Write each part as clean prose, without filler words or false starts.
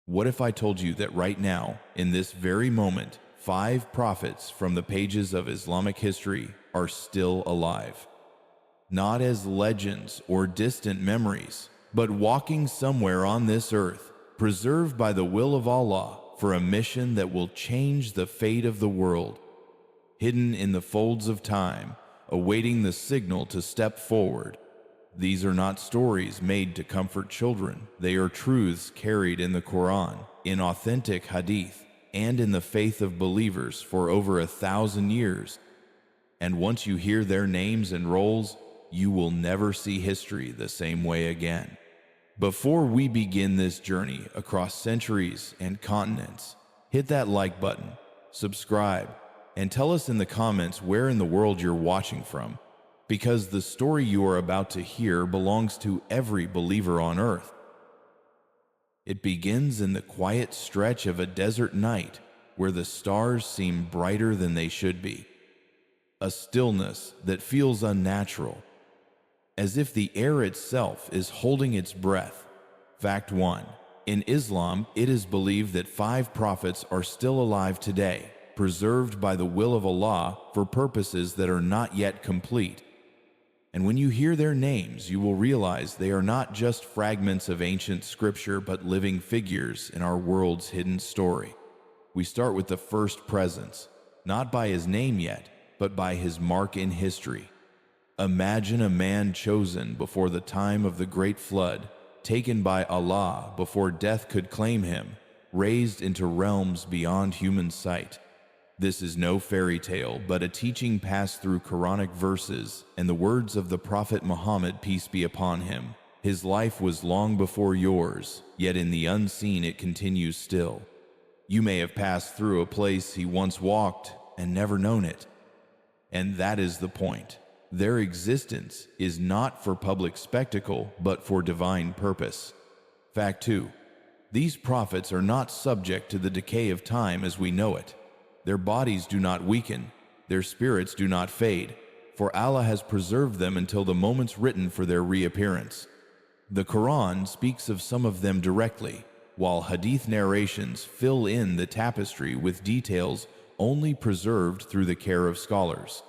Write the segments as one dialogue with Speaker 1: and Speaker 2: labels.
Speaker 1: What if I told you that right now, in this very moment, 5 prophets from the pages of Islamic history are still alive? Not as legends or distant memories, but walking somewhere on this earth, preserved by the will of Allah for a mission that will change the fate of the world. Hidden in the folds of time, awaiting the signal to step forward. These are not stories made to comfort children. They are truths carried in the Quran, in authentic hadith, and in the faith of believers for over 1,000 years. And once you hear their names and roles, you will never see history the same way again. Before we begin this journey across centuries and continents, hit that like button, subscribe, and tell us in the comments where in the world you're watching from, because the story you are about to hear belongs to every believer on earth. It begins in the quiet stretch of a desert night where the stars seem brighter than they should be. A stillness that feels unnatural, as if the air itself is holding its breath. Fact 1. In Islam, it is believed that 5 prophets are still alive today, preserved by the will of Allah for purposes that are not yet complete. And when you hear their names, you will realize they are not just fragments of ancient scripture, but living figures in our world's hidden story. We start with the first presence, not by his name yet, but by his mark in history. Imagine a man chosen before the time of the great flood, taken by Allah before death could claim him, raised into realms beyond human sight. This is no fairy tale, but a teaching passed through Quranic verses and the words of the Prophet Muhammad, peace be upon him. His life was long before yours, yet in the unseen it continues still. You may have passed through a place he once walked and never known it. And that is the point. Their existence is not for public spectacle, but for divine purpose. Fact 2. These prophets are not subject to the decay of time as we know it. Their bodies do not weaken, their spirits do not fade, for Allah has preserved them until the moments written for their reappearance. The Quran speaks of some of them directly, while hadith narrations fill in the tapestry with details only preserved through the care of scholars.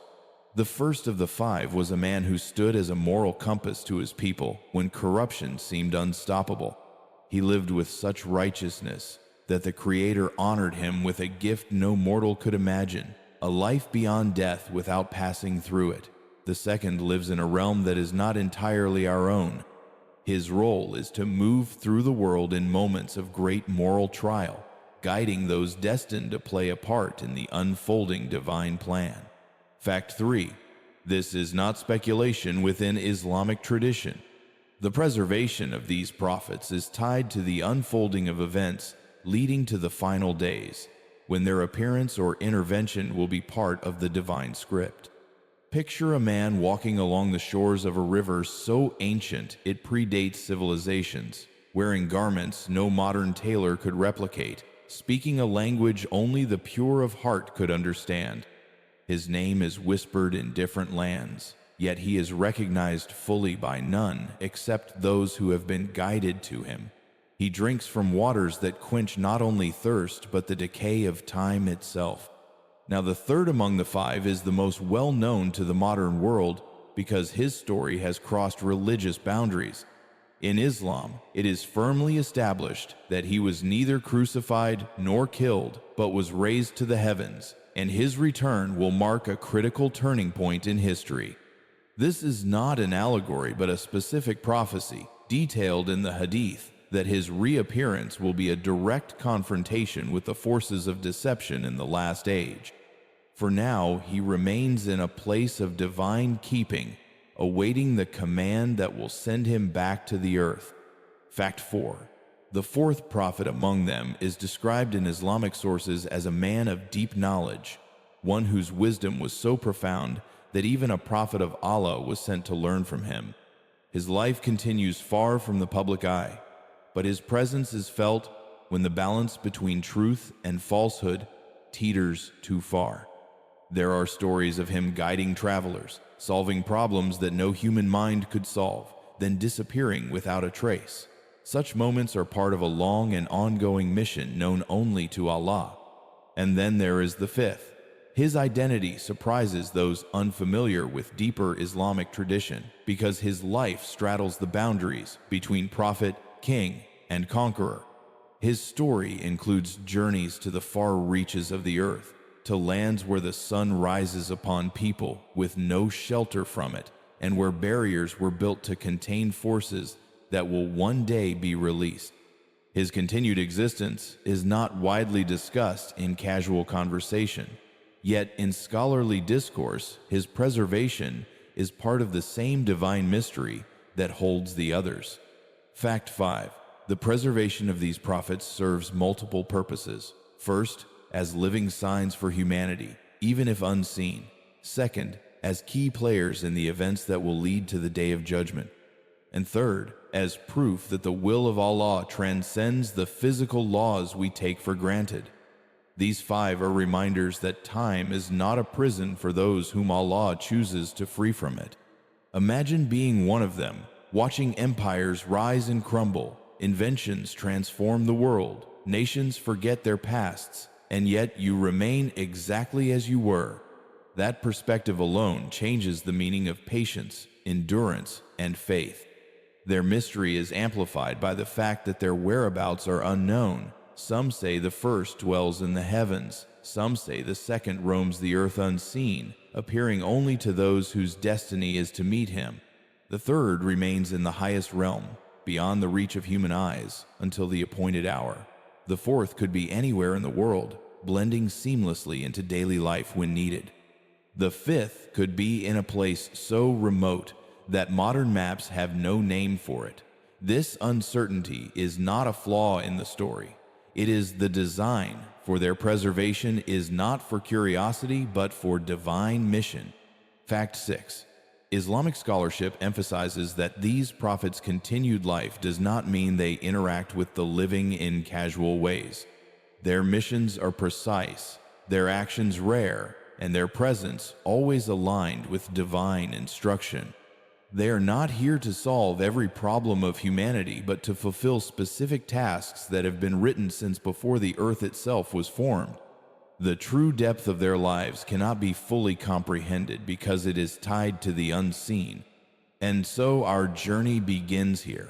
Speaker 1: The first of the 5 was a man who stood as a moral compass to his people when corruption seemed unstoppable. He lived with such righteousness that the Creator honored him with a gift no mortal could imagine, a life beyond death without passing through it. The second lives in a realm that is not entirely our own. His role is to move through the world in moments of great moral trial, guiding those destined to play a part in the unfolding divine plan. Fact 3. This is not speculation within Islamic tradition. The preservation of these prophets is tied to the unfolding of events leading to the final days, when their appearance or intervention will be part of the divine script. Picture a man walking along the shores of a river so ancient it predates civilizations, wearing garments no modern tailor could replicate, speaking a language only the pure of heart could understand. His name is whispered in different lands, yet he is recognized fully by none except those who have been guided to him. He drinks from waters that quench not only thirst, but the decay of time itself. Now the third among the 5 is the most well known to the modern world because his story has crossed religious boundaries. In Islam, it is firmly established that he was neither crucified nor killed, but was raised to the heavens, and his return will mark a critical turning point in history. This is not an allegory, but a specific prophecy, detailed in the Hadith, that his reappearance will be a direct confrontation with the forces of deception in the last age. For now, he remains in a place of divine keeping, awaiting the command that will send him back to the earth. Fact 4. The 4th prophet among them is described in Islamic sources as a man of deep knowledge, one whose wisdom was so profound that even a prophet of Allah was sent to learn from him. His life continues far from the public eye, but his presence is felt when the balance between truth and falsehood teeters too far. There are stories of him guiding travelers, solving problems that no human mind could solve, then disappearing without a trace. Such moments are part of a long and ongoing mission known only to Allah. And then there is the fifth. His identity surprises those unfamiliar with deeper Islamic tradition because his life straddles the boundaries between prophet, king, and conqueror. His story includes journeys to the far reaches of the earth, to lands where the sun rises upon people with no shelter from it, and where barriers were built to contain forces that will one day be released. His continued existence is not widely discussed in casual conversation, yet in scholarly discourse, his preservation is part of the same divine mystery that holds the others. Fact 5. The preservation of these prophets serves multiple purposes. First, as living signs for humanity, even if unseen. Second, as key players in the events that will lead to the Day of Judgment. And third, as proof that the will of Allah transcends the physical laws we take for granted. These 5 are reminders that time is not a prison for those whom Allah chooses to free from it. Imagine being one of them, watching empires rise and crumble, inventions transform the world, nations forget their pasts, and yet you remain exactly as you were. That perspective alone changes the meaning of patience, endurance, and faith. Their mystery is amplified by the fact that their whereabouts are unknown. Some say the first dwells in the heavens. Some say the second roams the earth unseen, appearing only to those whose destiny is to meet him. The third remains in the highest realm, beyond the reach of human eyes, until the appointed hour. The fourth could be anywhere in the world, blending seamlessly into daily life when needed. The fifth could be in a place so remote that modern maps have no name for it. This uncertainty is not a flaw in the story. It is the design, for their preservation is not for curiosity but for divine mission. Fact 6. Islamic scholarship emphasizes that these prophets' continued life does not mean they interact with the living in casual ways. Their missions are precise, their actions rare, and their presence always aligned with divine instruction. They are not here to solve every problem of humanity, but to fulfill specific tasks that have been written since before the earth itself was formed. The true depth of their lives cannot be fully comprehended because it is tied to the unseen. And so our journey begins here,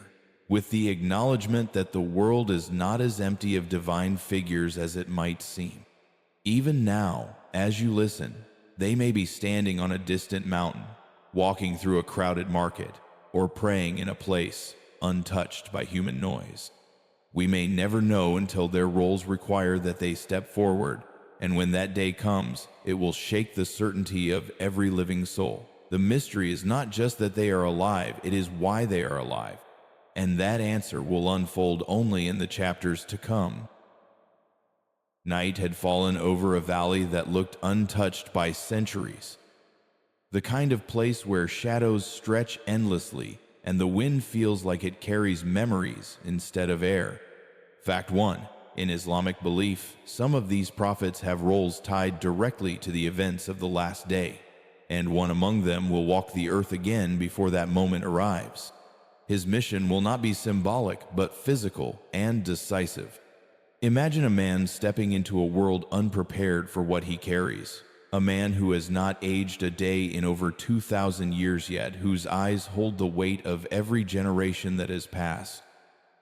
Speaker 1: with the acknowledgement that the world is not as empty of divine figures as it might seem. Even now, as you listen, they may be standing on a distant mountain, walking through a crowded market, or praying in a place untouched by human noise. We may never know until their roles require that they step forward, and when that day comes, it will shake the certainty of every living soul. The mystery is not just that they are alive, it is why they are alive, and that answer will unfold only in the chapters to come. Night had fallen over a valley that looked untouched by centuries. The kind of place where shadows stretch endlessly and the wind feels like it carries memories instead of air. Fact 1. In Islamic belief, some of these prophets have roles tied directly to the events of the last day, and one among them will walk the earth again before that moment arrives. His mission will not be symbolic, but physical and decisive. Imagine a man stepping into a world unprepared for what he carries. A man who has not aged a day in over 2,000 years yet, whose eyes hold the weight of every generation that has passed.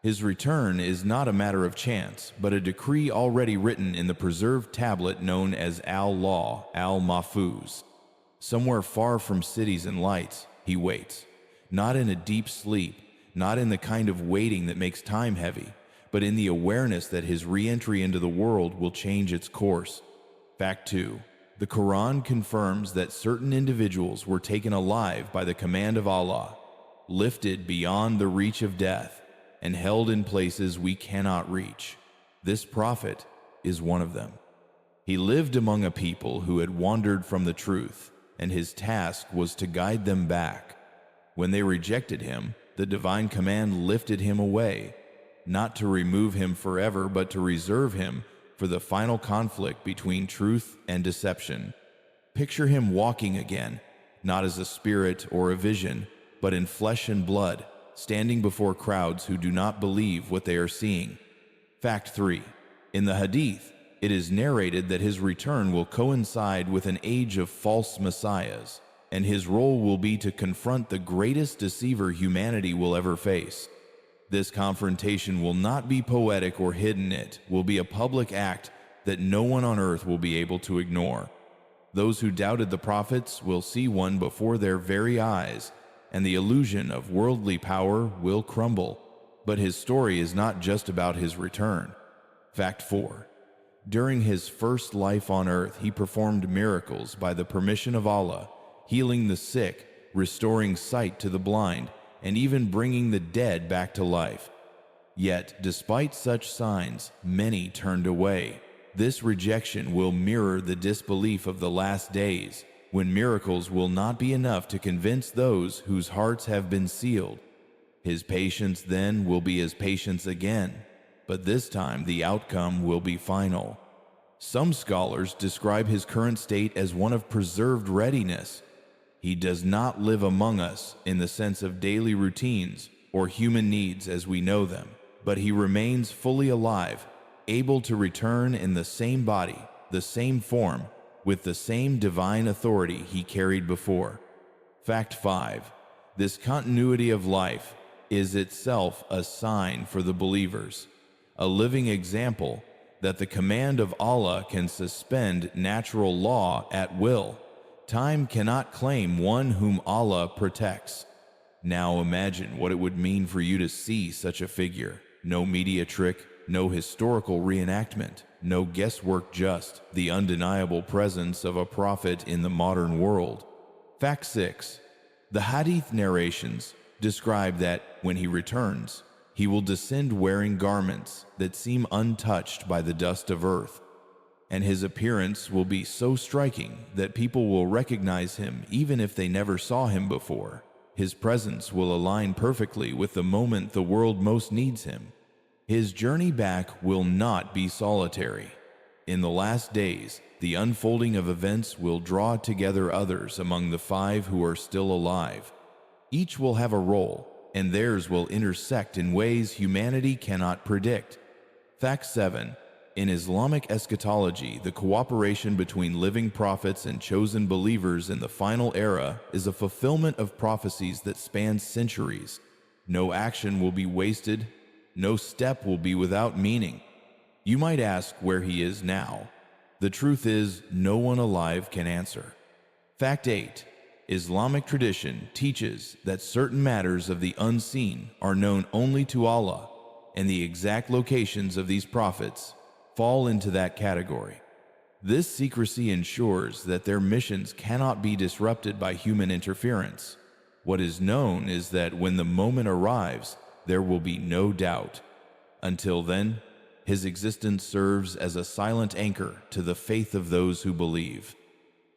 Speaker 1: His return is not a matter of chance, but a decree already written in the preserved tablet known as Al-Law, Al-Mahfuz. Somewhere far from cities and lights, he waits. Not in a deep sleep, not in the kind of waiting that makes time heavy, but in the awareness that his re-entry into the world will change its course. Fact 2. The Quran confirms that certain individuals were taken alive by the command of Allah, lifted beyond the reach of death, and held in places we cannot reach. This prophet is one of them. He lived among a people who had wandered from the truth, and his task was to guide them back. When they rejected him, the divine command lifted him away, not to remove him forever, but to reserve him for the final conflict between truth and deception. Picture him walking again, not as a spirit or a vision, but in flesh and blood, standing before crowds who do not believe what they are seeing. Fact 3. In the Hadith, it is narrated that his return will coincide with an age of false messiahs, and his role will be to confront the greatest deceiver humanity will ever face. This confrontation will not be poetic or hidden, it will be a public act that no one on earth will be able to ignore. Those who doubted the prophets will see one before their very eyes, and the illusion of worldly power will crumble. But his story is not just about his return. Fact 4. During his first life on earth, he performed miracles by the permission of Allah, healing the sick, restoring sight to the blind, and even bringing the dead back to life. Yet, despite such signs, many turned away. This rejection will mirror the disbelief of the last days, when miracles will not be enough to convince those whose hearts have been sealed. His patience then will be his patience again, but this time the outcome will be final. Some scholars describe his current state as one of preserved readiness. He does not live among us in the sense of daily routines or human needs as we know them, but he remains fully alive, able to return in the same body, the same form, with the same divine authority he carried before. Fact 5. This continuity of life is itself a sign for the believers, a living example that the command of Allah can suspend natural law at will. Time cannot claim one whom Allah protects. Now imagine what it would mean for you to see such a figure. No media trick, no historical reenactment, no guesswork, just the undeniable presence of a prophet in the modern world. Fact 6. The Hadith narrations describe that when he returns, he will descend wearing garments that seem untouched by the dust of earth, and his appearance will be so striking that people will recognize him even if they never saw him before. His presence will align perfectly with the moment the world most needs him. His journey back will not be solitary. In the last days, the unfolding of events will draw together others among the 5 who are still alive. Each will have a role, and theirs will intersect in ways humanity cannot predict. Fact 7. In Islamic eschatology, the cooperation between living prophets and chosen believers in the final era is a fulfillment of prophecies that span centuries. No action will be wasted. No step will be without meaning. You might ask where he is now. The truth is, no one alive can answer. Fact 8. Islamic tradition teaches that certain matters of the unseen are known only to Allah, and the exact locations of these prophets fall into that category. This secrecy ensures that their missions cannot be disrupted by human interference. What is known is that when the moment arrives, there will be no doubt. Until then, his existence serves as a silent anchor to the faith of those who believe.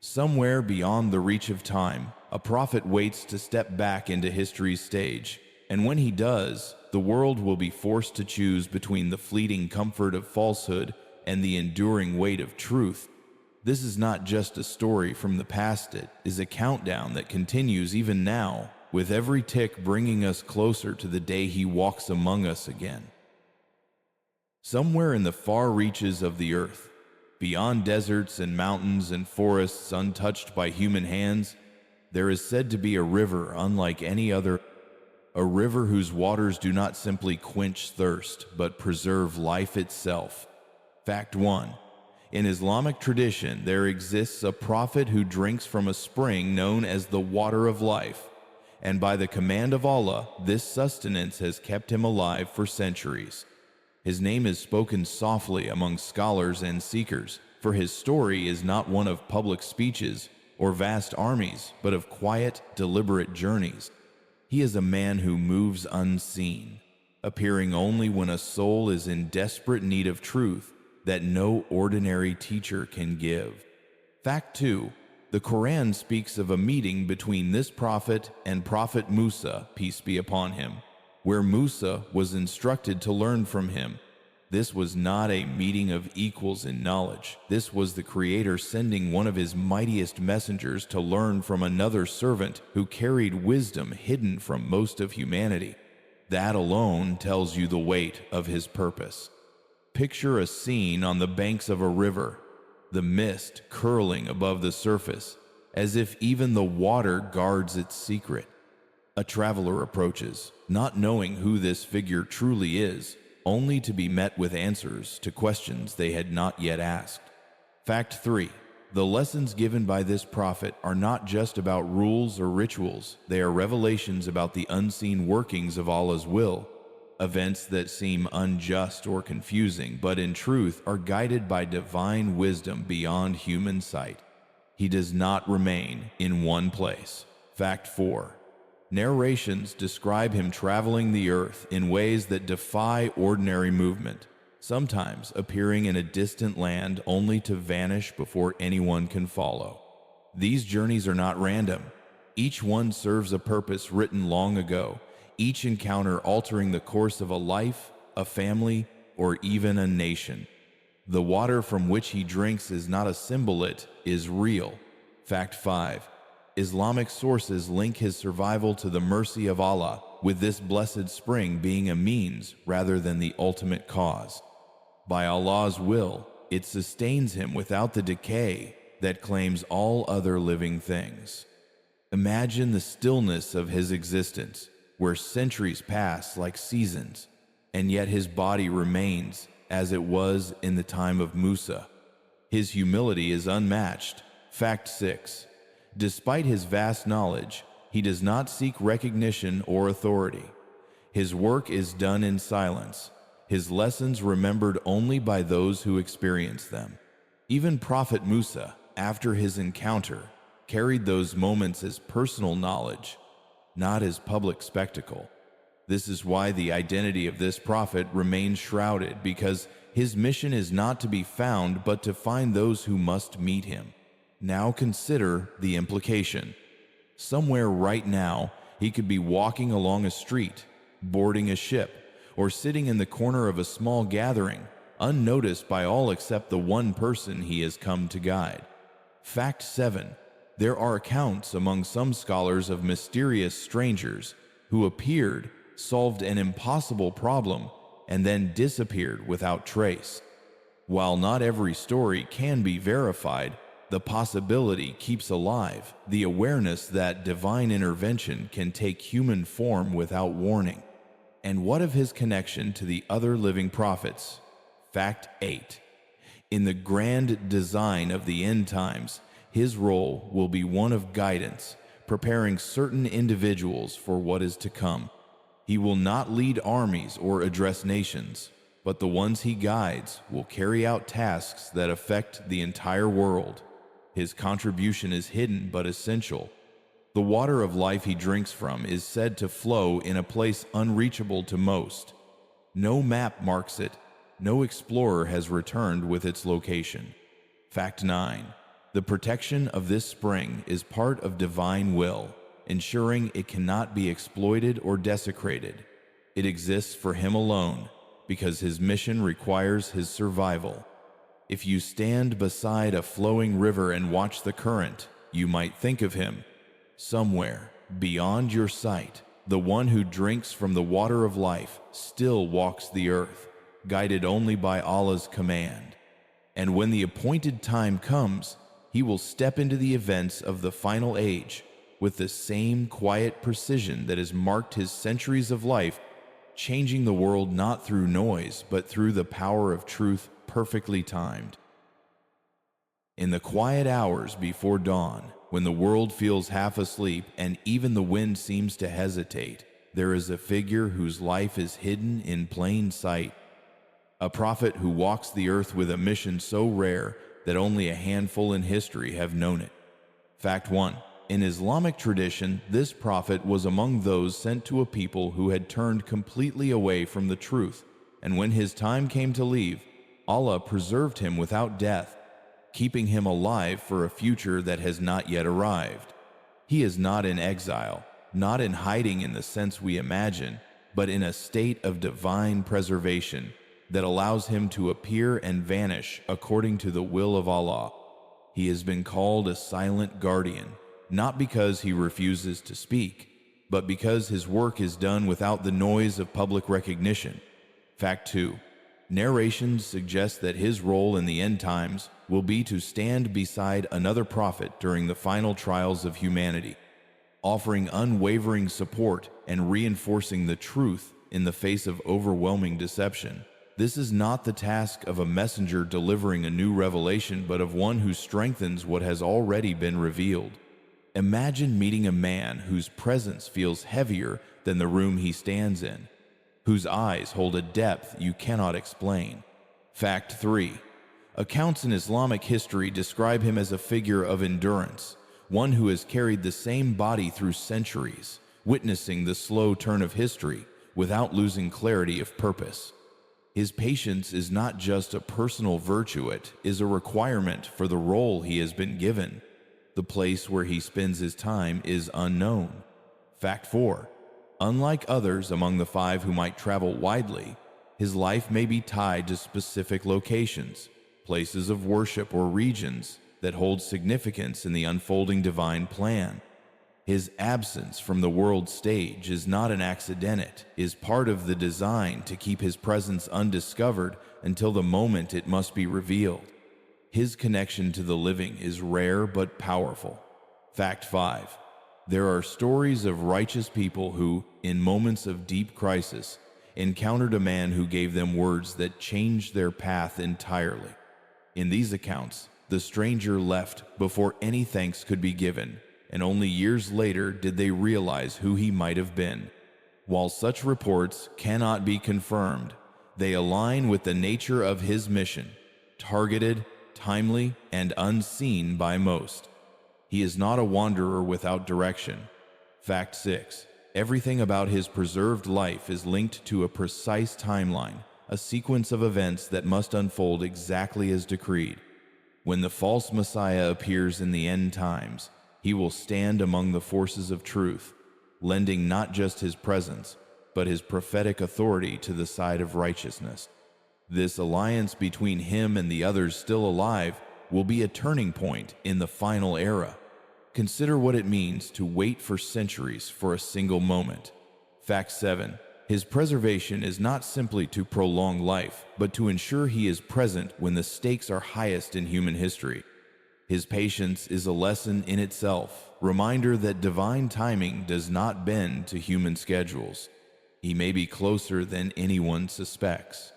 Speaker 1: Somewhere beyond the reach of time, a prophet waits to step back into history's stage, and when he does, the world will be forced to choose between the fleeting comfort of falsehood and the enduring weight of truth. This is not just a story from the past, it is a countdown that continues even now, with every tick bringing us closer to the day he walks among us again. Somewhere in the far reaches of the earth, beyond deserts and mountains and forests untouched by human hands, there is said to be a river unlike any other, a river whose waters do not simply quench thirst, but preserve life itself. Fact 1. In Islamic tradition, there exists a prophet who drinks from a spring known as the water of life, and by the command of Allah, this sustenance has kept him alive for centuries. His name is spoken softly among scholars and seekers, for his story is not one of public speeches or vast armies, but of quiet, deliberate journeys. He is a man who moves unseen, appearing only when a soul is in desperate need of truth that no ordinary teacher can give. Fact 2. The Quran speaks of a meeting between this prophet and Prophet Musa, peace be upon him, where Musa was instructed to learn from him. This was not a meeting of equals in knowledge. This was the Creator sending one of his mightiest messengers to learn from another servant who carried wisdom hidden from most of humanity. That alone tells you the weight of his purpose. Picture a scene on the banks of a river, the mist curling above the surface, as if even the water guards its secret. A traveler approaches, not knowing who this figure truly is, only to be met with answers to questions they had not yet asked. Fact 3. The lessons given by this prophet are not just about rules or rituals, they are revelations about the unseen workings of Allah's will, events that seem unjust or confusing, but in truth are guided by divine wisdom beyond human sight. He does not remain in one place. Fact 4. Narrations describe him traveling the earth in ways that defy ordinary movement, sometimes appearing in a distant land only to vanish before anyone can follow. These journeys are not random. Each one serves a purpose written long ago, each encounter altering the course of a life, a family, or even a nation. The water from which he drinks is not a symbol, it is real. Fact 5. Islamic sources link his survival to the mercy of Allah, with this blessed spring being a means rather than the ultimate cause. By Allah's will, it sustains him without the decay that claims all other living things. Imagine the stillness of his existence, where centuries pass like seasons, and yet his body remains as it was in the time of Musa. His humility is unmatched. Fact 6. Despite his vast knowledge, he does not seek recognition or authority. His work is done in silence, his lessons remembered only by those who experience them. Even Prophet Musa, after his encounter, carried those moments as personal knowledge, not as public spectacle. This is why the identity of this prophet remains shrouded, because his mission is not to be found but to find those who must meet him. Now consider the implication. Somewhere right now, he could be walking along a street, boarding a ship, or sitting in the corner of a small gathering, unnoticed by all except the one person he has come to guide. Fact 7. There are accounts among some scholars of mysterious strangers who appeared, solved an impossible problem, and then disappeared without trace. While not every story can be verified, the possibility keeps alive the awareness that divine intervention can take human form without warning. And what of his connection to the other living prophets? Fact 8. In the grand design of the end times, his role will be one of guidance, preparing certain individuals for what is to come. He will not lead armies or address nations, but the ones he guides will carry out tasks that affect the entire world. His contribution is hidden but essential. The water of life he drinks from is said to flow in a place unreachable to most. No map marks it. No explorer has returned with its location. Fact 9. The protection of this spring is part of divine will, ensuring it cannot be exploited or desecrated. It exists for him alone, because his mission requires his survival. If you stand beside a flowing river and watch the current, you might think of him. Somewhere, beyond your sight, the one who drinks from the water of life still walks the earth, guided only by Allah's command. And when the appointed time comes, he will step into the events of the final age with the same quiet precision that has marked his centuries of life, changing the world not through noise, but through the power of truth perfectly timed. In the quiet hours before dawn, when the world feels half asleep and even the wind seems to hesitate, there is a figure whose life is hidden in plain sight. A prophet who walks the earth with a mission so rare that only a handful in history have known it. Fact 1. In Islamic tradition, this prophet was among those sent to a people who had turned completely away from the truth, and when his time came to leave, Allah preserved him without death, keeping him alive for a future that has not yet arrived. He is not in exile, not in hiding in the sense we imagine, but in a state of divine preservation that allows him to appear and vanish according to the will of Allah. He has been called a silent guardian, not because he refuses to speak, but because his work is done without the noise of public recognition. Fact 2. Narrations suggest that his role in the end times will be to stand beside another prophet during the final trials of humanity, offering unwavering support and reinforcing the truth in the face of overwhelming deception. This is not the task of a messenger delivering a new revelation, but of one who strengthens what has already been revealed. Imagine meeting a man whose presence feels heavier than the room he stands in, whose eyes hold a depth you cannot explain. Fact 3. Accounts in Islamic history describe him as a figure of endurance, one who has carried the same body through centuries, witnessing the slow turn of history without losing clarity of purpose. His patience is not just a personal virtue, it is a requirement for the role he has been given. The place where he spends his time is unknown. Fact 4. Unlike others among the 5 who might travel widely, his life may be tied to specific locations, places of worship, or regions that hold significance in the unfolding divine plan. His absence from the world stage is not an accident, it is part of the design to keep his presence undiscovered until the moment it must be revealed. His connection to the living is rare but powerful. Fact 5. There are stories of righteous people who, in moments of deep crisis, encountered a man who gave them words that changed their path entirely. In these accounts, the stranger left before any thanks could be given, and only years later did they realize who he might have been. While such reports cannot be confirmed, they align with the nature of his mission, targeted, timely, and unseen by most. He is not a wanderer without direction. Fact 6. Everything about his preserved life is linked to a precise timeline, a sequence of events that must unfold exactly as decreed. When the false Messiah appears in the end times, he will stand among the forces of truth, lending not just his presence, but his prophetic authority to the side of righteousness. This alliance between him and the others still alive will be a turning point in the final era. Consider what it means to wait for centuries for a single moment. Fact 7. His preservation is not simply to prolong life, but to ensure he is present when the stakes are highest in human history. His patience is a lesson in itself, reminder that divine timing does not bend to human schedules. He may be closer than anyone suspects.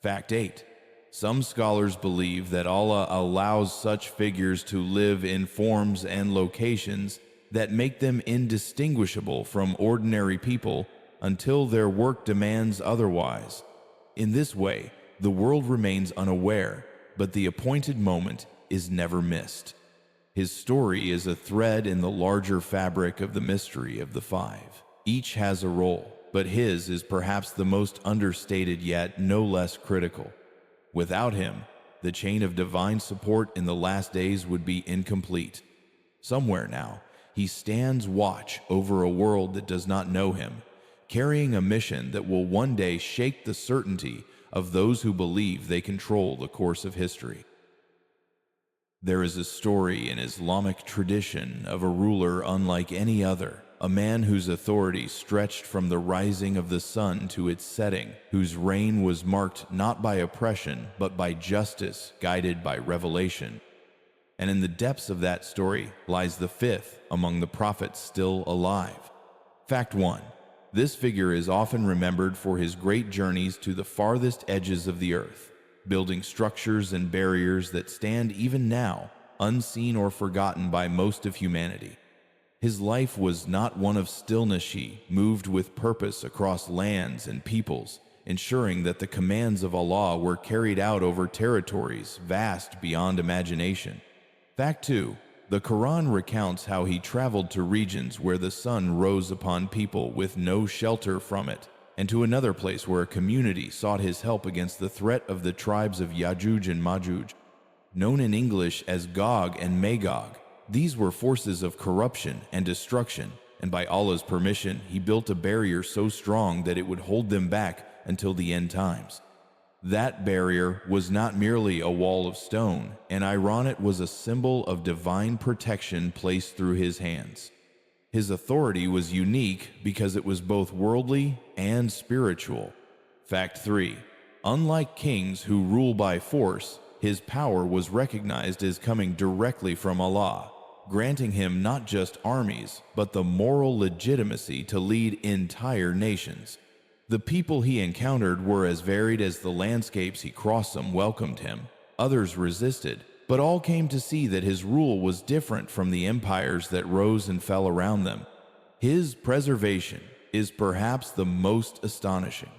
Speaker 1: Fact 8. Some scholars believe that Allah allows such figures to live in forms and locations that make them indistinguishable from ordinary people until their work demands otherwise. In this way, the world remains unaware, but the appointed moment is never missed. His story is a thread in the larger fabric of the mystery of the 5. Each has a role, but his is perhaps the most understated yet no less critical. Without him, the chain of divine support in the last days would be incomplete. Somewhere now, he stands watch over a world that does not know him, carrying a mission that will one day shake the certainty of those who believe they control the course of history. There is a story in Islamic tradition of a ruler unlike any other, a man whose authority stretched from the rising of the sun to its setting, whose reign was marked not by oppression but by justice, guided by revelation. And in the depths of that story lies the 5th among the prophets still alive. Fact 1. This figure is often remembered for his great journeys to the farthest edges of the earth, building structures and barriers that stand even now, unseen or forgotten by most of humanity. His life was not one of stillness. He moved with purpose across lands and peoples, ensuring that the commands of Allah were carried out over territories vast beyond imagination. Fact 2. The Quran recounts how he traveled to regions where the sun rose upon people with no shelter from it, and to another place where a community sought his help against the threat of the tribes of Ya'juj and Ma'juj, known in English as Gog and Magog. These were forces of corruption and destruction, and by Allah's permission, he built a barrier so strong that it would hold them back until the end times. That barrier was not merely a wall of stone, and it was a symbol of divine protection placed through his hands. His authority was unique because it was both worldly and spiritual. Fact 3. Unlike kings who rule by force, his power was recognized as coming directly from Allah, granting him not just armies, but the moral legitimacy to lead entire nations. The people he encountered were as varied as the landscapes he crossed. Some welcomed him, others resisted, but all came to see that his rule was different from the empires that rose and fell around them. His preservation is perhaps the most astonishing,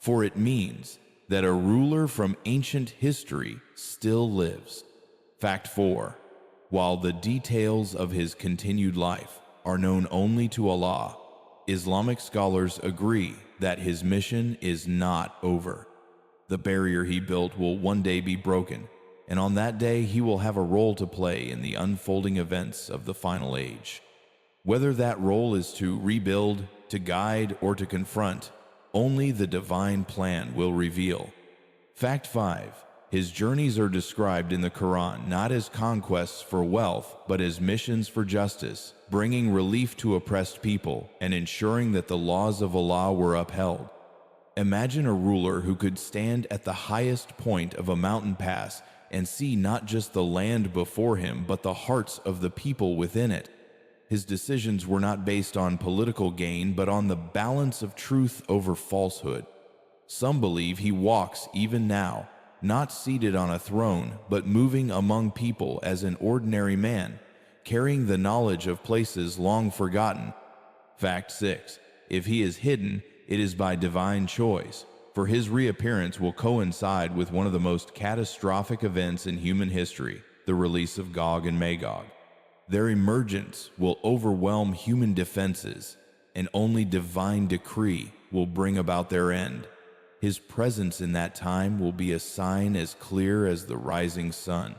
Speaker 1: for it means that a ruler from ancient history still lives. Fact 4. While the details of his continued life are known only to Allah, Islamic scholars agree that his mission is not over. The barrier he built will one day be broken, and on that day he will have a role to play in the unfolding events of the final age. Whether that role is to rebuild, to guide, or to confront, only the divine plan will reveal. Fact 5. His journeys are described in the Quran not as conquests for wealth, but as missions for justice, bringing relief to oppressed people and ensuring that the laws of Allah were upheld. Imagine a ruler who could stand at the highest point of a mountain pass and see not just the land before him, but the hearts of the people within it. His decisions were not based on political gain, but on the balance of truth over falsehood. Some believe he walks even now, not seated on a throne, but moving among people as an ordinary man, carrying the knowledge of places long forgotten. Fact 6. If he is hidden, it is by divine choice, for his reappearance will coincide with one of the most catastrophic events in human history, the release of Gog and Magog. Their emergence will overwhelm human defenses, and only divine decree will bring about their end. His presence in that time will be a sign as clear as the rising sun.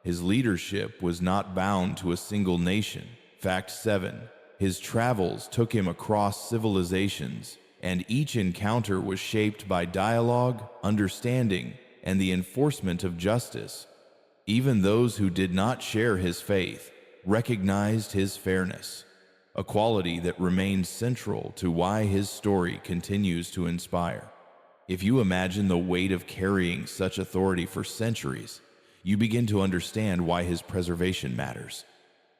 Speaker 1: His leadership was not bound to a single nation. Fact 7. His travels took him across civilizations, and each encounter was shaped by dialogue, understanding, and the enforcement of justice. Even those who did not share his faith recognized his fairness, a quality that remains central to why his story continues to inspire. If you imagine the weight of carrying such authority for centuries, you begin to understand why his preservation matters.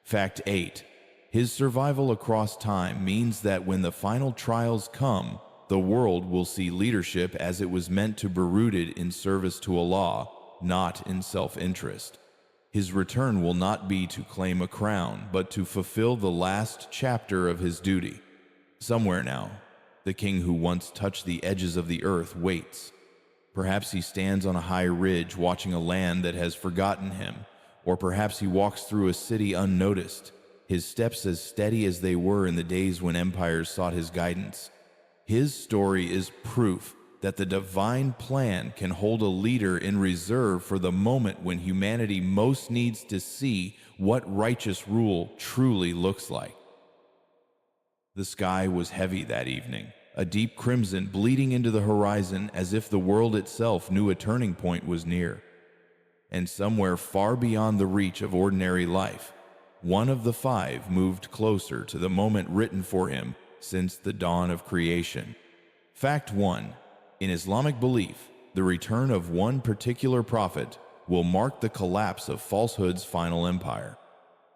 Speaker 1: Fact 8. His survival across time means that when the final trials come, the world will see leadership as it was meant to be rooted in service to Allah, not in self-interest. His return will not be to claim a crown, but to fulfill the last chapter of his duty. Somewhere now, the king who once touched the edges of the earth waits. Perhaps he stands on a high ridge watching a land that has forgotten him, or perhaps he walks through a city unnoticed, his steps as steady as they were in the days when empires sought his guidance. His story is proof that the divine plan can hold a leader in reserve for the moment when humanity most needs to see what righteous rule truly looks like. The sky was heavy that evening, a deep crimson bleeding into the horizon as if the world itself knew a turning point was near. And somewhere far beyond the reach of ordinary life, one of the five moved closer to the moment written for him since the dawn of creation. Fact 1. In Islamic belief, the return of one particular prophet will mark the collapse of falsehood's final empire.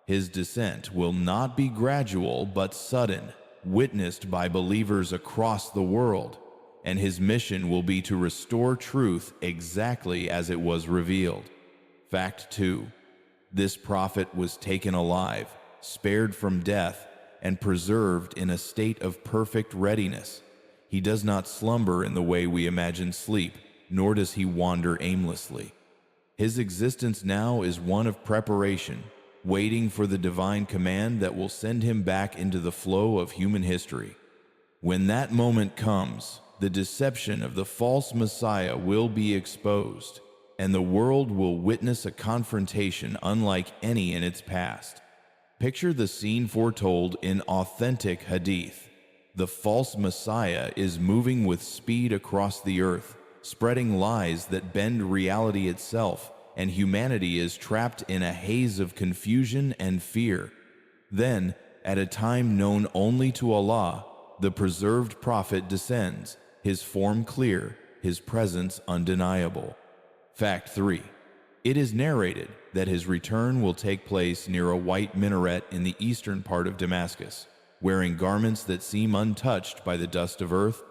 Speaker 1: His descent will not be gradual but sudden, witnessed by believers across the world, and his mission will be to restore truth exactly as it was revealed. Fact 2. This prophet was taken alive, spared from death, and preserved in a state of perfect readiness. He does not slumber in the way we imagine sleep, nor does he wander aimlessly. His existence now is one of preparation, waiting for the divine command that will send him back into the flow of human history. When that moment comes, the deception of the false Messiah will be exposed, and the world will witness a confrontation unlike any in its past. Picture the scene foretold in authentic hadith. The false Messiah is moving with speed across the earth, spreading lies that bend reality itself, and humanity is trapped in a haze of confusion and fear. Then, at a time known only to Allah, the preserved prophet descends, his form clear, his presence undeniable. Fact 3. It is narrated that his return will take place near a white minaret in the eastern part of Damascus, wearing garments that seem untouched by the dust of earth,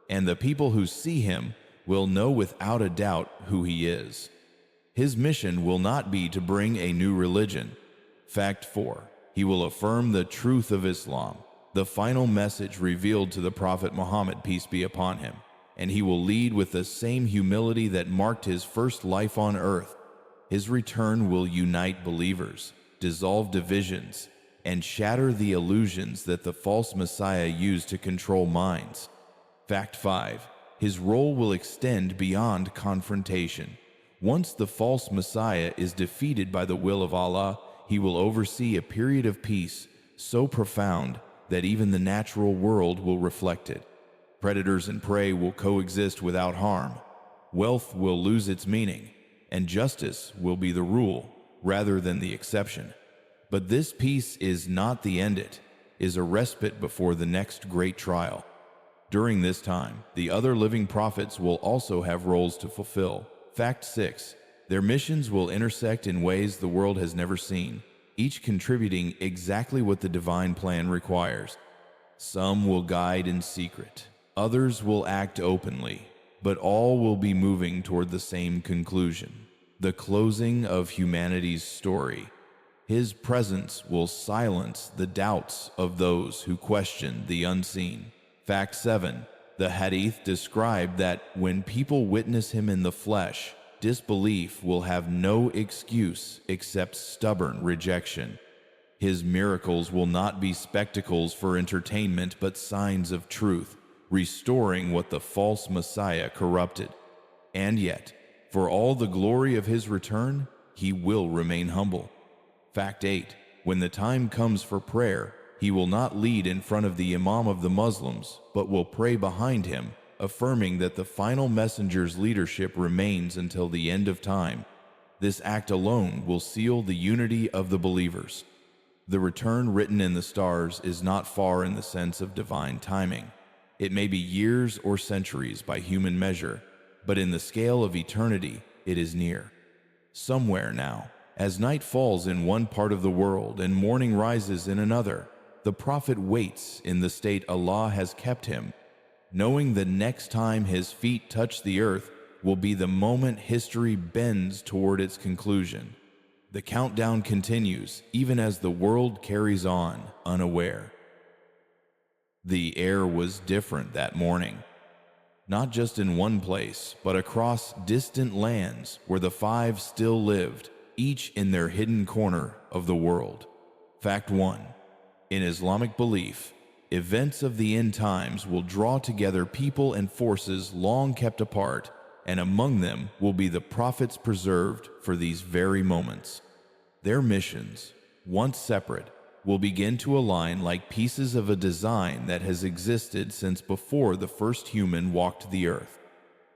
Speaker 1: and the people who see him will know without a doubt who he is. His mission will not be to bring a new religion. Fact 4. He will affirm the truth of Islam, the final message revealed to the Prophet Muhammad, peace be upon him, and he will lead with the same humility that marked his first life on earth. His return will unite believers, dissolve divisions, and shatter the illusions that the false Messiah used to control minds. Fact 5. His role will extend beyond confrontation. Once the false Messiah is defeated by the will of Allah, he will oversee a period of peace so profound that even the natural world will reflect it. Predators and prey will coexist without harm. Wealth will lose its meaning, and justice will be the rule rather than the exception. But this peace is not the end. It is a respite before the next great trial. During this time, the other living prophets will also have roles to fulfill. Fact 6. Their missions will intersect in ways the world has never seen, each contributing exactly what the divine plan requires. Some will guide in secret, others will act openly, but all will be moving toward the same conclusion: the closing of humanity's story. His presence will silence the doubts of those who question the unseen. Fact 7. The Hadith described that when people witness him in the flesh, disbelief will have no excuse except stubborn rejection. His miracles will not be spectacles for entertainment but signs of truth, restoring what the false Messiah corrupted. And yet, for all the glory of his return, he will remain humble. Fact 8. When the time comes for prayer, he will not lead in front of the Imam of the Muslims, but will pray behind him, affirming that the final messenger's leadership remains until the end of time. This act alone will seal the unity of the believers. The return written in the stars is not far in the sense of divine timing. It may be years or centuries by human measure, but in the scale of eternity, it is near. Somewhere now, as night falls in one part of the world and morning rises in another, the prophet waits in the state Allah has kept him, knowing the next time his feet touch the earth will be the moment history bends toward its conclusion. The countdown continues even as the world carries on unaware. The air was different that morning, not just in one place, but across distant lands where the five still lived, each in their hidden corner of the world. Fact 1. In Islamic belief, events of the end times will draw together people and forces long kept apart, and among them will be the prophets preserved for these very moments. Their missions, once separate, will begin to align like pieces of a design that has existed since before the first human walked the earth.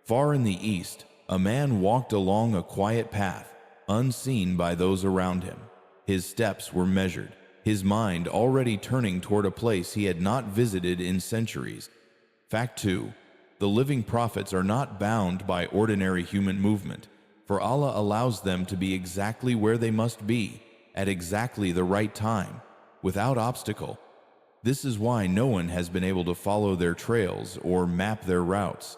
Speaker 1: Far in the east, a man walked along a quiet path, unseen by those around him. His steps were measured, his mind already turning toward a place he had not visited in centuries. Fact 2. The living prophets are not bound by ordinary human movement, for Allah allows them to be exactly where they must be, at exactly the right time, without obstacle. This is why no one has been able to follow their trails or map their routes.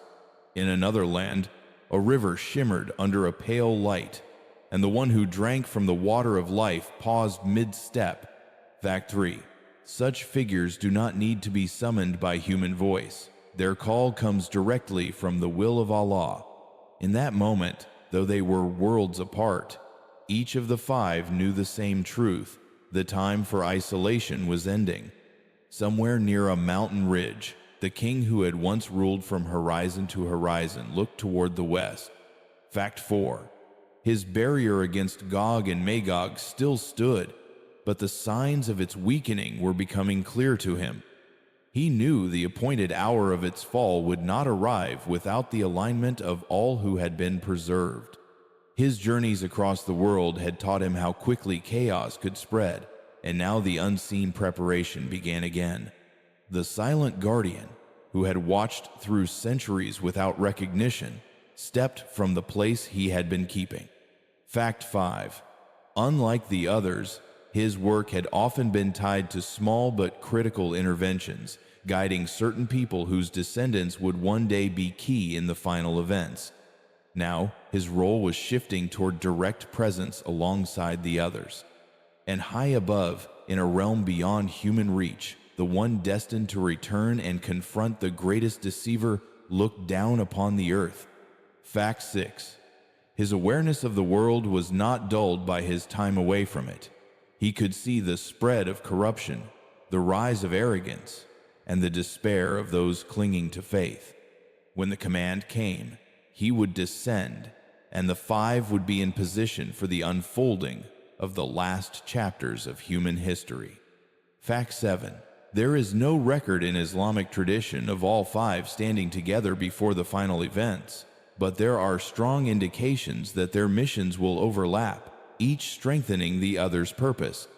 Speaker 1: In another land, a river shimmered under a pale light, and the one who drank from the water of life paused mid-step. Fact 3. Such figures do not need to be summoned by human voice. Their call comes directly from the will of Allah. In that moment, though they were worlds apart, each of the five knew the same truth. The time for isolation was ending. Somewhere near a mountain ridge, the king who had once ruled from horizon to horizon looked toward the west. Fact 4. His barrier against Gog and Magog still stood, but the signs of its weakening were becoming clear to him. He knew the appointed hour of its fall would not arrive without the alignment of all who had been preserved. His journeys across the world had taught him how quickly chaos could spread, and now the unseen preparation began again. The silent guardian, who had watched through centuries without recognition, stepped from the place he had been keeping. Fact 5. Unlike the others, his work had often been tied to small but critical interventions, guiding certain people whose descendants would one day be key in the final events. Now, his role was shifting toward direct presence alongside the others. And high above, in a realm beyond human reach, the one destined to return and confront the greatest deceiver looked down upon the earth. Fact 6. His awareness of the world was not dulled by his time away from it. He could see the spread of corruption, the rise of arrogance, and the despair of those clinging to faith. When the command came, he would descend, and the five would be in position for the unfolding of the last chapters of human history. Fact 7. There is no record in Islamic tradition of all five standing together before the final events, but there are strong indications that their missions will overlap, each strengthening the other's purpose.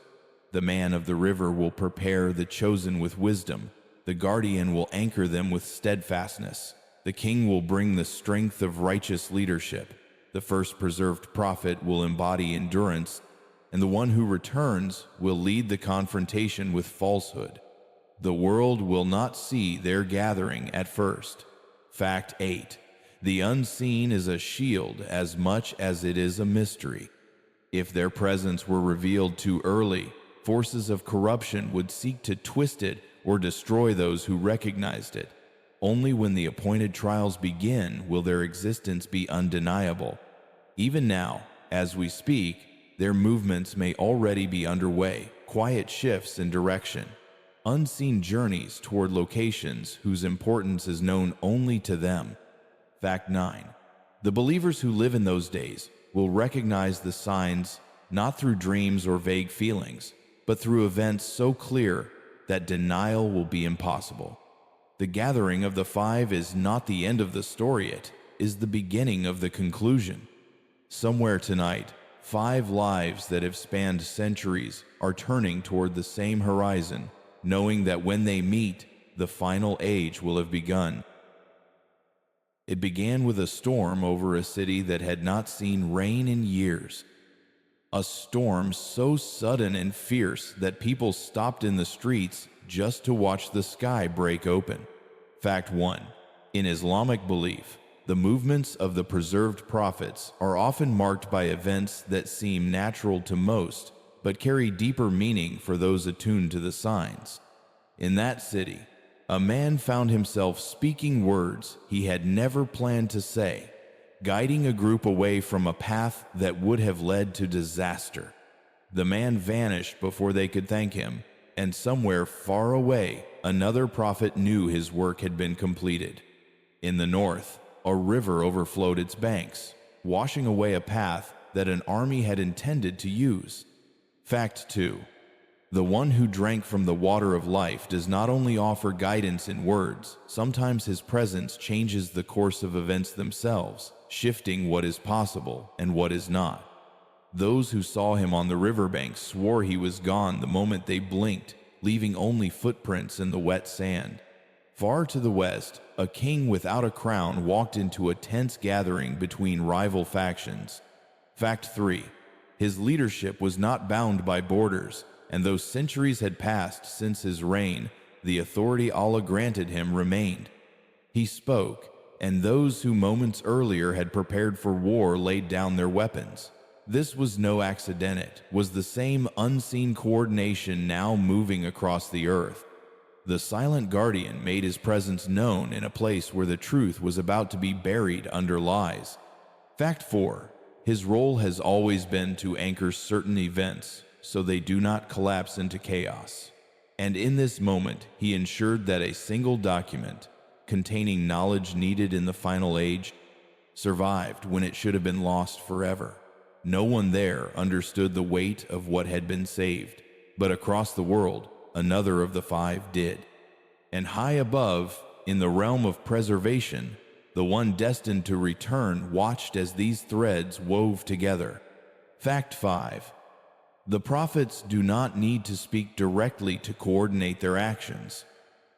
Speaker 1: The man of the river will prepare the chosen with wisdom, the guardian will anchor them with steadfastness, the king will bring the strength of righteous leadership, the first preserved prophet will embody endurance, and the one who returns will lead the confrontation with falsehood. The world will not see their gathering at first. Fact 8. The unseen is a shield as much as it is a mystery. If their presence were revealed too early, forces of corruption would seek to twist it or destroy those who recognized it. Only when the appointed trials begin will their existence be undeniable. Even now, as we speak, their movements may already be underway, quiet shifts in direction, unseen journeys toward locations whose importance is known only to them. Fact 9. The believers who live in those days will recognize the signs not through dreams or vague feelings, but through events so clear that denial will be impossible. The gathering of the five is not the end of the story, it is the beginning of the conclusion. Somewhere tonight, 5 lives that have spanned centuries are turning toward the same horizon, knowing that when they meet, the final age will have begun. It began with a storm over a city that had not seen rain in years. A storm so sudden and fierce that people stopped in the streets just to watch the sky break open. Fact 1. In Islamic belief, the movements of the preserved prophets are often marked by events that seem natural to most, but carry deeper meaning for those attuned to the signs. In that city, a man found himself speaking words he had never planned to say, guiding a group away from a path that would have led to disaster. The man vanished before they could thank him, and somewhere far away, another prophet knew his work had been completed. In the north, a river overflowed its banks, washing away a path that an army had intended to use. Fact 2. The one who drank from the water of life does not only offer guidance in words, sometimes his presence changes the course of events themselves, shifting what is possible and what is not. Those who saw him on the riverbank swore he was gone the moment they blinked, leaving only footprints in the wet sand. Far to the west, a king without a crown walked into a tense gathering between rival factions. Fact 3. His leadership was not bound by borders, and though centuries had passed since his reign, the authority Allah granted him remained. He spoke, and those who moments earlier had prepared for war laid down their weapons. This was no accident, it was the same unseen coordination now moving across the earth. The silent guardian made his presence known in a place where the truth was about to be buried under lies. Fact 4. His role has always been to anchor certain events so they do not collapse into chaos. And in this moment, he ensured that a single document, containing knowledge needed in the final age, survived when it should have been lost forever. No one there understood the weight of what had been saved, but across the world, another of the 5 did. And high above, in the realm of preservation, the one destined to return watched as these threads wove together. Fact 5. The prophets do not need to speak directly to coordinate their actions.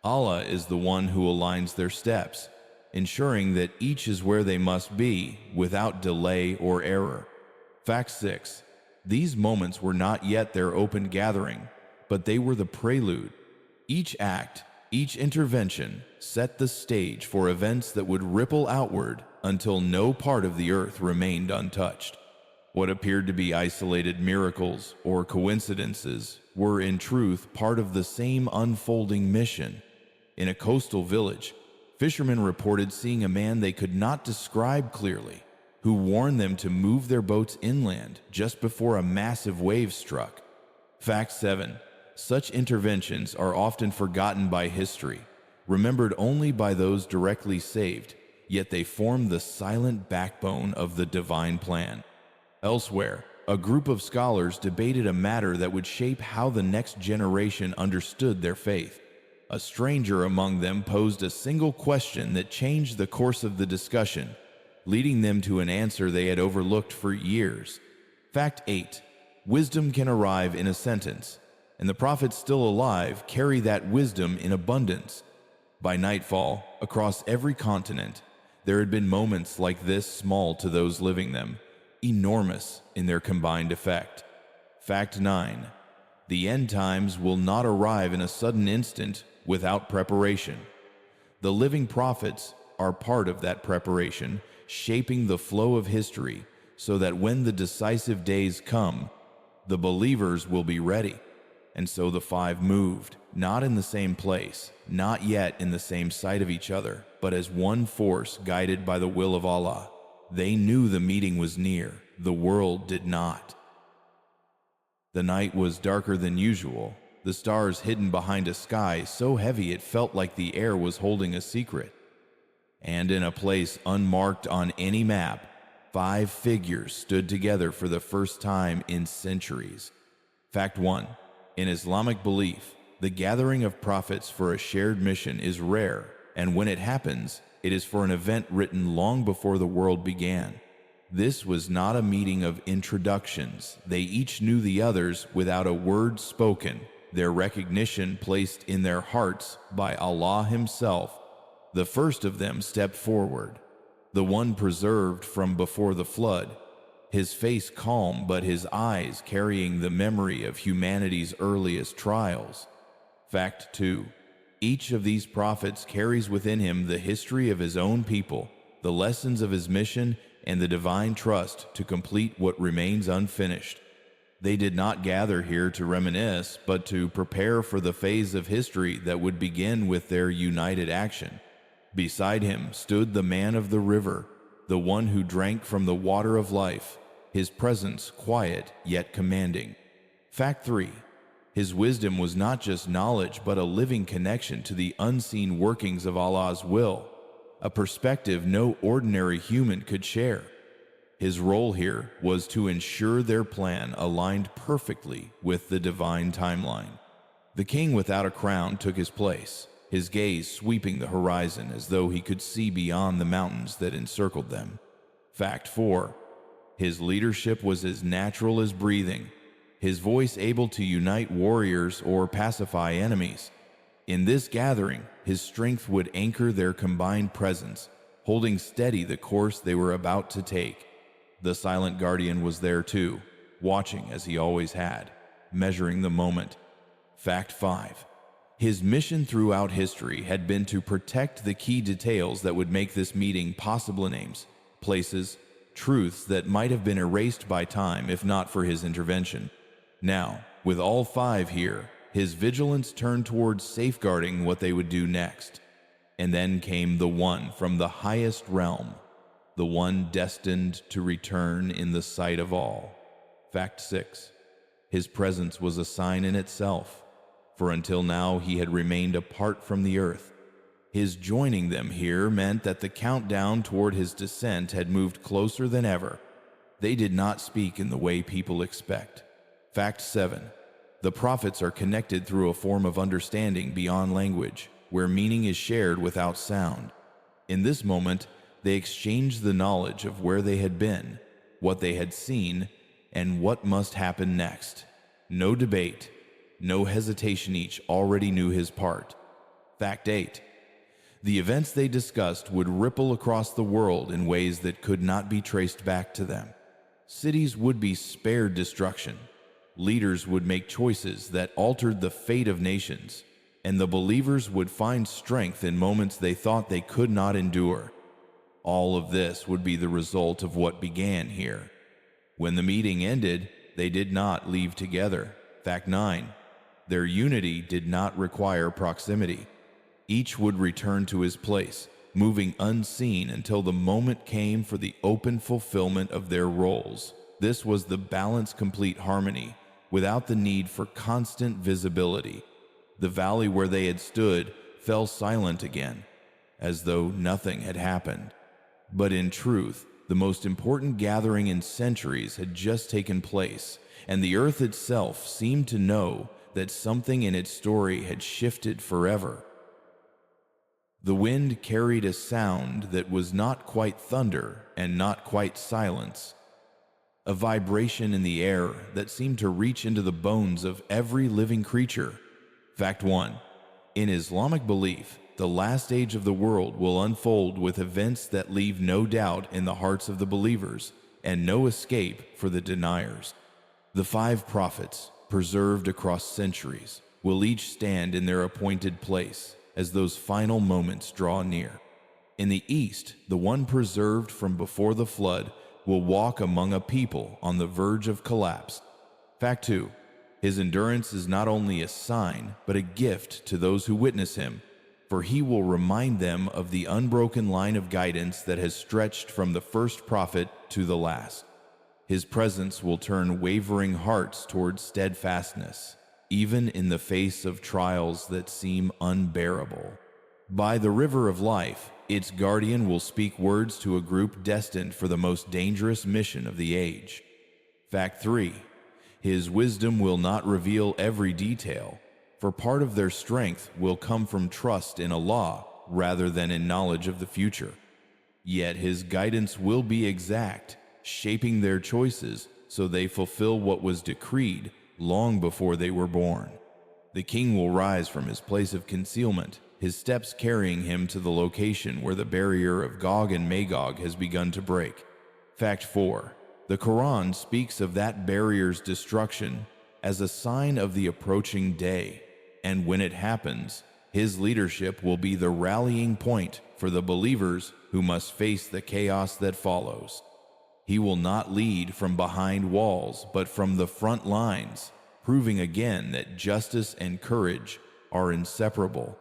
Speaker 1: Allah is the one who aligns their steps, ensuring that each is where they must be without delay or error. Fact 6. These moments were not yet their open gathering, but they were the prelude. Each act, each intervention set the stage for events that would ripple outward until no part of the earth remained untouched. What appeared to be isolated miracles or coincidences were in truth part of the same unfolding mission. In a coastal village, fishermen reported seeing a man they could not describe clearly, who warned them to move their boats inland just before a massive wave struck. Fact 7. Such interventions are often forgotten by history, remembered only by those directly saved, yet they form the silent backbone of the divine plan. Elsewhere, a group of scholars debated a matter that would shape how the next generation understood their faith. A stranger among them posed a single question that changed the course of the discussion, leading them to an answer they had overlooked for years. Fact 8. Wisdom can arrive in a sentence, and the prophets still alive carry that wisdom in abundance. By nightfall, across every continent, there had been moments like this, small to those living them, enormous in their combined effect. Fact 9. The end times will not arrive in a sudden instant without preparation. The living prophets are part of that preparation, shaping the flow of history so that when the decisive days come, the believers will be ready. And so the five moved, not in the same place, not yet in the same sight of each other, but as one force guided by the will of Allah. They knew the meeting was near. The world did not. The night was darker than usual, the stars hidden behind a sky so heavy it felt like the air was holding a secret. And in a place unmarked on any map, 5 figures stood together for the first time in centuries. Fact 1. In Islamic belief, the gathering of prophets for a shared mission is rare, and when it happens, it is for an event written long before the world began. This was not a meeting of introductions. They each knew the others without a word spoken, their recognition placed in their hearts by Allah Himself. The first of them stepped forward, the one preserved from before the flood, his face calm but his eyes carrying the memory of humanity's earliest trials. Fact 2. Each of these prophets carries within him the history of his own people, the lessons of his mission, and the divine trust to complete what remains unfinished. They did not gather here to reminisce, but to prepare for the phase of history that would begin with their united action. Beside him stood the man of the river, the one who drank from the water of life, his presence quiet yet commanding. Fact 3. His wisdom was not just knowledge but a living connection to the unseen workings of Allah's will, a perspective no ordinary human could share. His role here was to ensure their plan aligned perfectly with the divine timeline. The king without a crown took his place, his gaze sweeping the horizon as though he could see beyond the mountains that encircled them. Fact 4. His leadership was as natural as breathing, his voice able to unite warriors or pacify enemies. In this gathering, his strength would anchor their combined presence, holding steady the course they were about to take. The silent guardian was there too, watching as he always had, measuring the moment. Fact 5. His mission throughout history had been to protect the key details that would make this meeting possible: names, places, truths that might have been erased by time if not for his intervention. Now, with all 5 here, his vigilance turned towards safeguarding what they would do next. And then came the one from the highest realm, the one destined to return in the sight of all. Fact 6. His presence was a sign in itself, for until now he had remained apart from the earth. His joining them here meant that the countdown toward his descent had moved closer than ever. They did not speak in the way people expect. Fact 7. The prophets are connected through a form of understanding beyond language, where meaning is shared without sound. In this moment, they exchanged the knowledge of where they had been, what they had seen, and what must happen next. No debate, no hesitation, each already knew his part. Fact 8. The events they discussed would ripple across the world in ways that could not be traced back to them. Cities would be spared destruction. Leaders would make choices that altered the fate of nations, and the believers would find strength in moments they thought they could not endure. All of this would be the result of what began here. When the meeting ended, they did not leave together. Fact 9. Their unity did not require proximity. Each would return to his place, moving unseen until the moment came for the open fulfillment of their roles. This was the balanced, complete harmony, without the need for constant visibility. The valley where they had stood fell silent again, as though nothing had happened. But in truth, the most important gathering in centuries had just taken place, and the earth itself seemed to know that something in its story had shifted forever. The wind carried a sound that was not quite thunder and not quite silence, a vibration in the air that seemed to reach into the bones of every living creature. Fact 1. In Islamic belief, the last age of the world will unfold with events that leave no doubt in the hearts of the believers and no escape for the deniers. The 5 prophets, preserved across centuries, will each stand in their appointed place as those final moments draw near. In the east, the one preserved from before the flood will walk among a people on the verge of collapse. Fact 2. His endurance is not only a sign, but a gift to those who witness him, for he will remind them of the unbroken line of guidance that has stretched from the first prophet to the last. His presence will turn wavering hearts towards steadfastness, even in the face of trials that seem unbearable. By the river of life, its guardian will speak words to a group destined for the most dangerous mission of the age. Fact 3. His wisdom will not reveal every detail, for part of their strength will come from trust in Allah rather than in knowledge of the future. Yet his guidance will be exact, shaping their choices so they fulfill what was decreed long before they were born. The king will rise from his place of concealment, his steps carrying him to the location where the barrier of Gog and Magog has begun to break. Fact 4. The Quran speaks of that barrier's destruction as a sign of the approaching day, and when it happens, his leadership will be the rallying point for the believers who must face the chaos that follows. He will not lead from behind walls, but from the front lines, proving again that justice and courage are inseparable.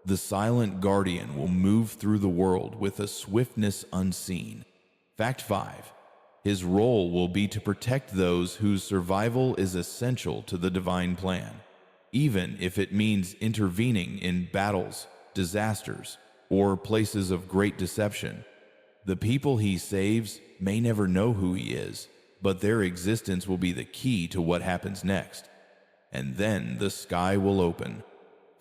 Speaker 1: The silent guardian will move through the world with a swiftness unseen. Fact 5. His role will be to protect those whose survival is essential to the divine plan, even if it means intervening in battles, disasters, or places of great deception. The people he saves may never know who he is, but their existence will be the key to what happens next. And then the sky will open.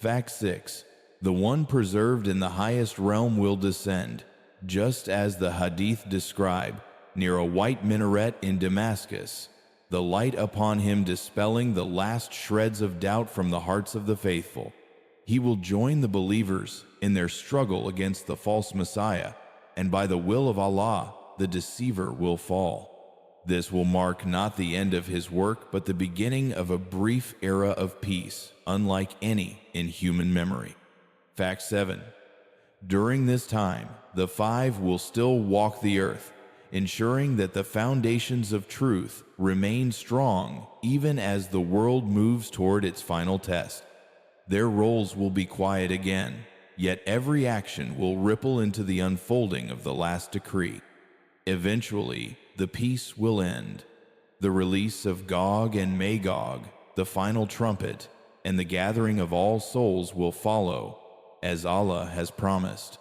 Speaker 1: Fact 6. The one preserved in the highest realm will descend, just as the hadith describe, near a white minaret in Damascus, the light upon him dispelling the last shreds of doubt from the hearts of the faithful. He will join the believers in their struggle against the false Messiah, and by the will of Allah, the deceiver will fall. This will mark not the end of his work, but the beginning of a brief era of peace, unlike any in human memory. Fact 7. During this time, the 5 will still walk the earth, ensuring that the foundations of truth remain strong even as the world moves toward its final test. Their roles will be quiet again, yet every action will ripple into the unfolding of the last decree. Eventually, the peace will end. The release of Gog and Magog, the final trumpet, and the gathering of all souls will follow, as Allah has promised.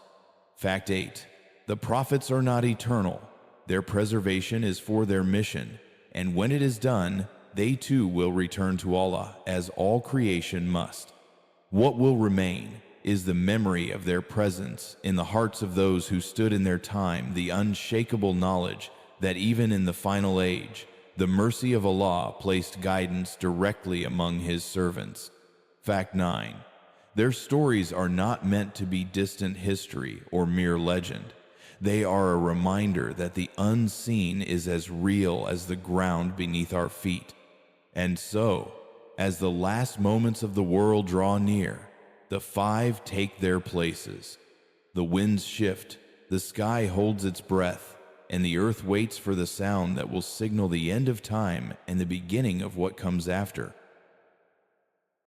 Speaker 1: Fact 8. The prophets are not eternal. Their preservation is for their mission, and when it is done, they too will return to Allah, as all creation must. What will remain is the memory of their presence in the hearts of those who stood in their time, the unshakable knowledge that even in the final age, The mercy of Allah placed guidance directly among His servants. Fact 9. Their stories are not meant to be distant history or mere legend. They are a reminder that the unseen is as real as the ground beneath our feet. And so, as the last moments of the world draw near, the five take their places. The winds shift, the sky holds its breath, and the earth waits for the sound that will signal the end of time and the beginning of what comes after.